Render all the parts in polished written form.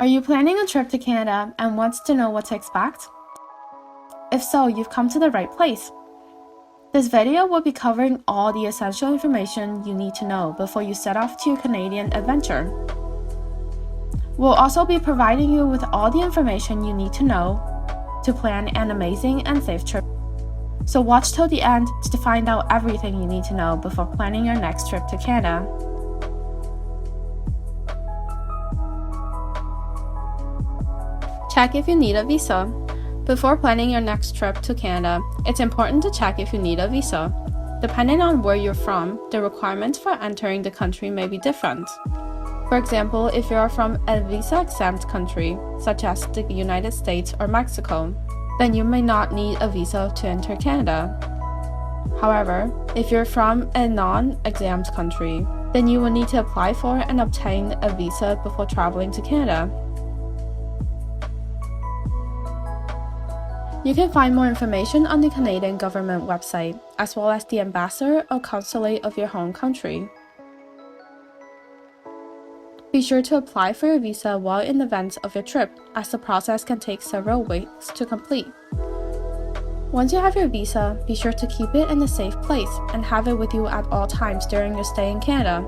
Are you planning a trip to Canada and want to know what to expect? If so, you've come to the right place. This video will be covering all the essential information you need to know before you set off to your Canadian adventure. We'll also be providing you with all the information you need to know to plan an amazing and safe trip. So watch till the end to find out everything you need to know before planning your next trip to Canada. Check if you need a visa. Before planning your next trip to Canada, it's important to check if you need a visa. Depending on where you're from, the requirements for entering the country may be different. For example, if you are from a visa-exempt country, such as the United States or Mexico, then you may not need a visa to enter Canada. However, if you're from a non-exempt country, then you will need to apply for and obtain a visa before traveling to Canada. You can find more information on the Canadian government website, as well as the ambassador or consulate of your home country. Be sure to apply for your visa well in advance of your trip, as the process can take several weeks to complete. Once you have your visa, be sure to keep it in a safe place and have it with you at all times during your stay in Canada.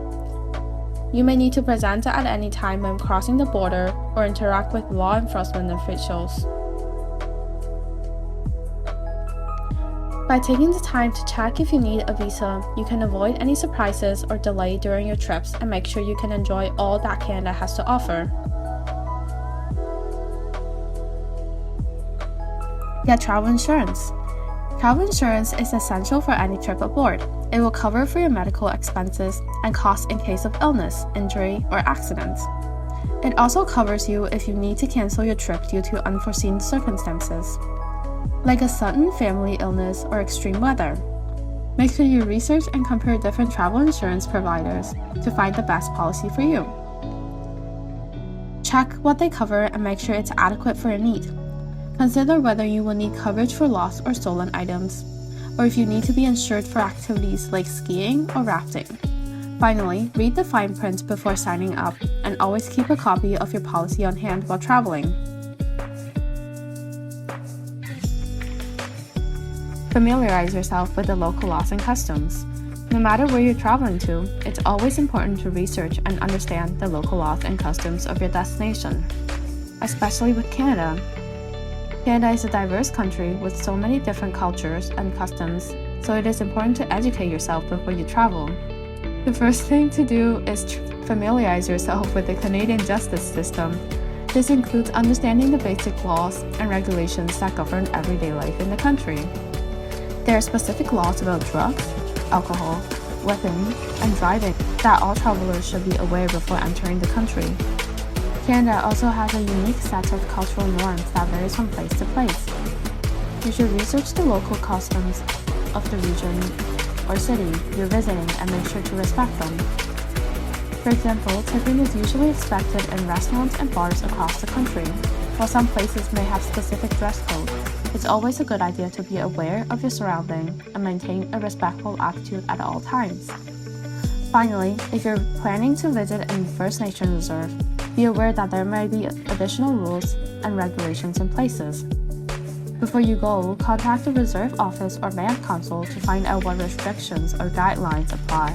You may need to present it at any time when crossing the border or interact with law enforcement officials. By taking the time to check if you need a visa, you can avoid any surprises or delay during your trips and make sure you can enjoy all that Canada has to offer. Get travel insurance. Travel insurance is essential for any trip abroad. It will cover for your medical expenses and costs in case of illness, injury, or accident. It also covers you if you need to cancel your trip due to unforeseen circumstances, like a sudden family illness or extreme weather. Make sure you research and compare different travel insurance providers to find the best policy for you. Check what they cover and make sure it's adequate for your need. Consider whether you will need coverage for lost or stolen items, or if you need to be insured for activities like skiing or rafting. Finally, read the fine print before signing up, and always keep a copy of your policy on hand while traveling. Familiarize yourself with the local laws and customs. No matter where you're traveling to, it's always important to research and understand the local laws and customs of your destination, especially with Canada. Canada is a diverse country with so many different cultures and customs, so it is important to educate yourself before you travel. The first thing to do is familiarize yourself with the Canadian justice system. This includes understanding the basic laws and regulations that govern everyday life in the country. There are specific laws about drugs, alcohol, weapons, and driving that all travelers should be aware before entering the country. Canada also has a unique set of cultural norms that varies from place to place. You should research the local customs of the region or city you're visiting and make sure to respect them. For example, tipping is usually expected in restaurants and bars across the country. While some places may have specific dress codes, it's always a good idea to be aware of your surroundings and maintain a respectful attitude at all times. Finally, if you're planning to visit a First Nation reserve, be aware that there may be additional rules and regulations in places. Before you go, contact the reserve office or band council to find out what restrictions or guidelines apply.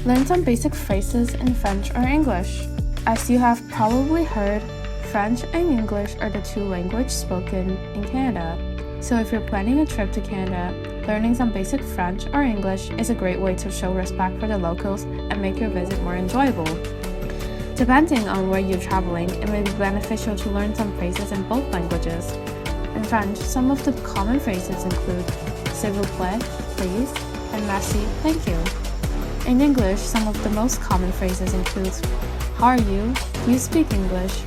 Learn some basic phrases in French or English. As you have probably heard, French and English are the two languages spoken in Canada. So if you're planning a trip to Canada, learning some basic French or English is a great way to show respect for the locals and make your visit more enjoyable. Depending on where you're traveling, it may be beneficial to learn some phrases in both languages. In French, some of the common phrases include s'il vous plaît, please, and merci, thank you. In English, some of the most common phrases include how are you? Do you speak English?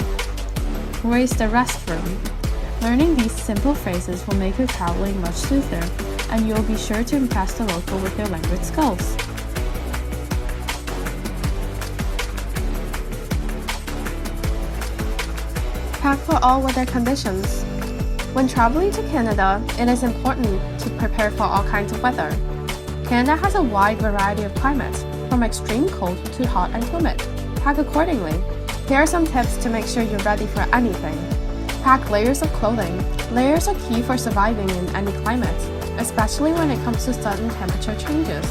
Where is the restroom? Learning these simple phrases will make your traveling much smoother, and you'll be sure to impress the local with your language skills. Pack for all weather conditions. When traveling to Canada, it is important to prepare for all kinds of weather. Canada has a wide variety of climates, from extreme cold to hot and humid. Pack accordingly. Here are some tips to make sure you're ready for anything. Pack layers of clothing. Layers are key for surviving in any climate, especially when it comes to sudden temperature changes.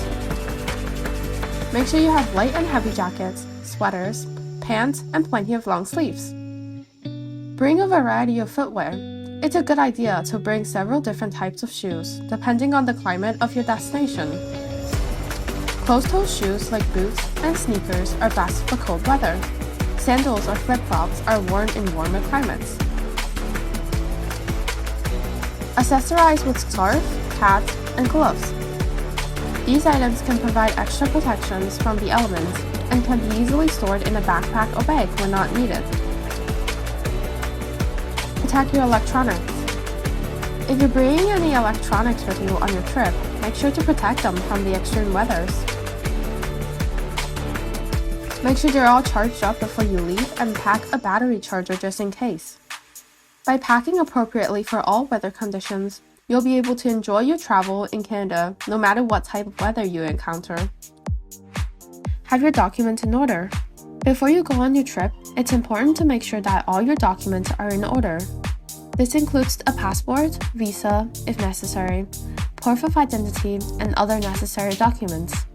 Make sure you have light and heavy jackets, sweaters, pants, and plenty of long sleeves. Bring a variety of footwear. It's a good idea to bring several different types of shoes, depending on the climate of your destination. Closed-toe shoes like boots and sneakers are best for cold weather. Sandals or flip-flops are worn in warmer climates. Accessorize with scarf, hat, and gloves. These items can provide extra protections from the elements and can be easily stored in a backpack or bag when not needed. Protect your electronics. If you're bringing any electronics with you on your trip, make sure to protect them from the extreme weathers. Make sure they're all charged up before you leave and pack a battery charger just in case. By packing appropriately for all weather conditions, you'll be able to enjoy your travel in Canada no matter what type of weather you encounter. Have your documents in order. Before you go on your trip, it's important to make sure that all your documents are in order. This includes a passport, visa, if necessary, proof of identity, and other necessary documents.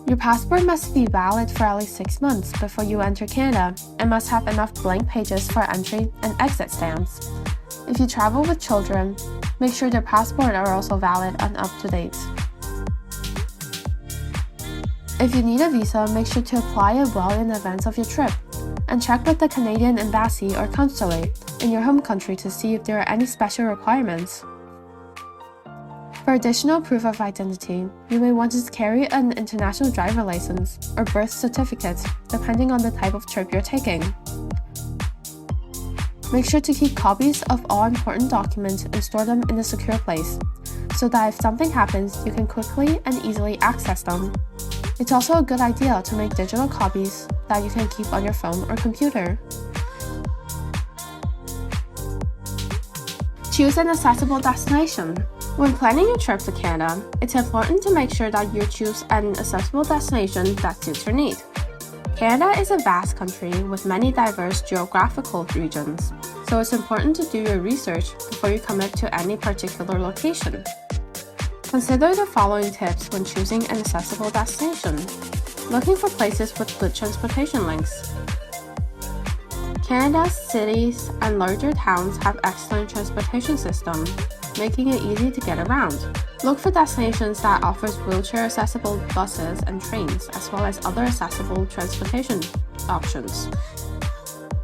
Your passport must be valid for at least 6 months before you enter Canada and must have enough blank pages for entry and exit stamps. If you travel with children, make sure their passports are also valid and up to date. If you need a visa, make sure to apply it well in advance of your trip and check with the Canadian Embassy or Consulate in your home country to see if there are any special requirements. For additional proof of identity, you may want to carry an international driver license or birth certificate, depending on the type of trip you're taking. Make sure to keep copies of all important documents and store them in a secure place, so that if something happens, you can quickly and easily access them. It's also a good idea to make digital copies that you can keep on your phone or computer. Choose an accessible destination. When planning your trip to Canada, it's important to make sure that you choose an accessible destination that suits your need. Canada is a vast country with many diverse geographical regions, so it's important to do your research before you commit to any particular location. Consider the following tips when choosing an accessible destination. Looking for places with good transportation links. Canada's cities and larger towns have excellent transportation systems, making it easy to get around. Look for destinations that offers wheelchair-accessible buses and trains, as well as other accessible transportation options.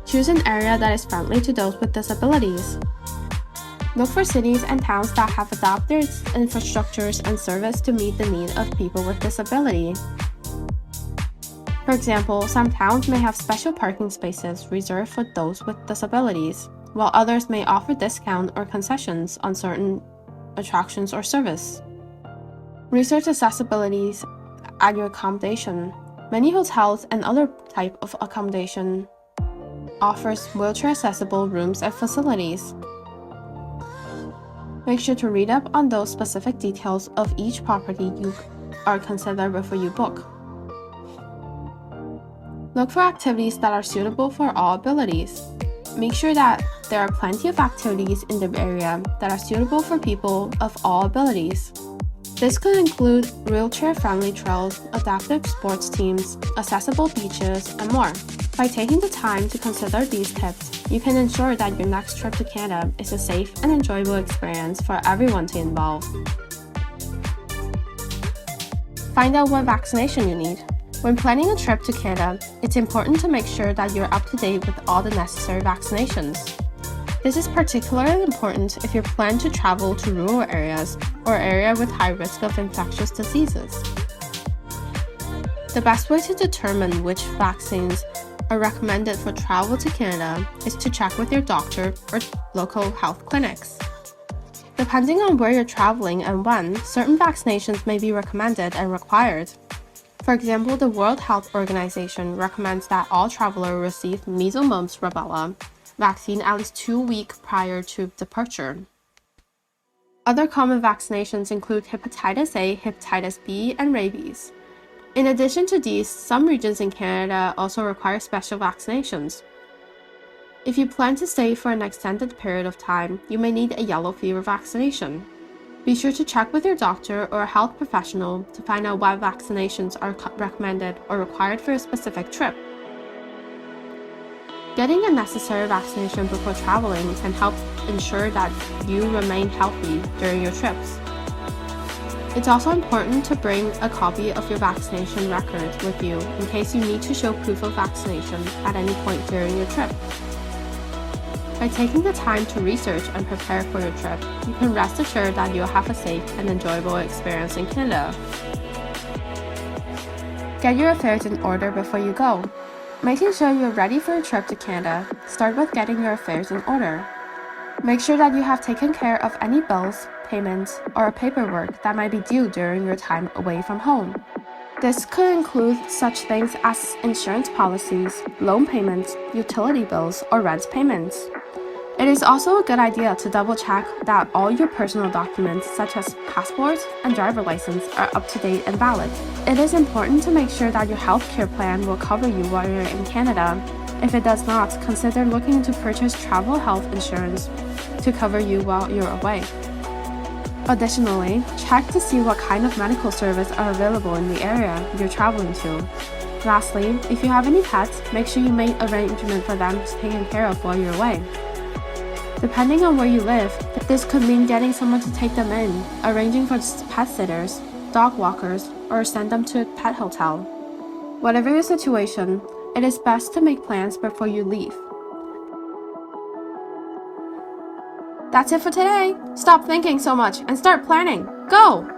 Choose an area that is friendly to those with disabilities. Look for cities and towns that have adapted infrastructures and service to meet the need of people with disability. For example, some towns may have special parking spaces reserved for those with disabilities, while others may offer discounts or concessions on certain attractions or service. Research accessibilities at your accommodation. Many hotels and other type of accommodation offers wheelchair-accessible rooms and facilities. Make sure to read up on those specific details of each property you are considered before you book. Look for activities that are suitable for all abilities. Make sure that there are plenty of activities in the area that are suitable for people of all abilities. This could include wheelchair-friendly trails, adaptive sports teams, accessible beaches, and more. By taking the time to consider these tips, you can ensure that your next trip to Canada is a safe and enjoyable experience for everyone to involve. Find out what vaccination you need. When planning a trip to Canada, it's important to make sure that you're up to date with all the necessary vaccinations. This is particularly important if you plan to travel to rural areas or areas with high risk of infectious diseases. The best way to determine which vaccines are recommended for travel to Canada is to check with your doctor or local health clinics. Depending on where you're traveling and when, certain vaccinations may be recommended and required. For example, the World Health Organization recommends that all travelers receive measles, mumps, rubella vaccine at least 2 weeks prior to departure. Other common vaccinations include hepatitis A, hepatitis B, and rabies. In addition to these, some regions in Canada also require special vaccinations. If you plan to stay for an extended period of time, you may need a yellow fever vaccination. Be sure to check with your doctor or a health professional to find out what vaccinations are recommended or required for a specific trip. Getting a necessary vaccination before traveling can help ensure that you remain healthy during your trips. It's also important to bring a copy of your vaccination record with you in case you need to show proof of vaccination at any point during your trip. By taking the time to research and prepare for your trip, you can rest assured that you'll have a safe and enjoyable experience in Canada. Get your affairs in order before you go. Making sure you're ready for a trip to Canada, start with getting your affairs in order. Make sure that you have taken care of any bills, payments, or paperwork that might be due during your time away from home. This could include such things as insurance policies, loan payments, utility bills, or rent payments. It is also a good idea to double-check that all your personal documents such as passport and driver license are up to date and valid. It is important to make sure that your healthcare plan will cover you while you're in Canada. If it does not, consider looking to purchase travel health insurance to cover you while you're away. Additionally, check to see what kind of medical service are available in the area you're traveling to. Lastly, if you have any pets, make sure you make arrangements for them to be taken care of while you're away. Depending on where you live, this could mean getting someone to take them in, arranging for pet sitters, dog walkers, or send them to a pet hotel. Whatever your situation, it is best to make plans before you leave. That's it for today. Stop thinking so much and start planning. Go!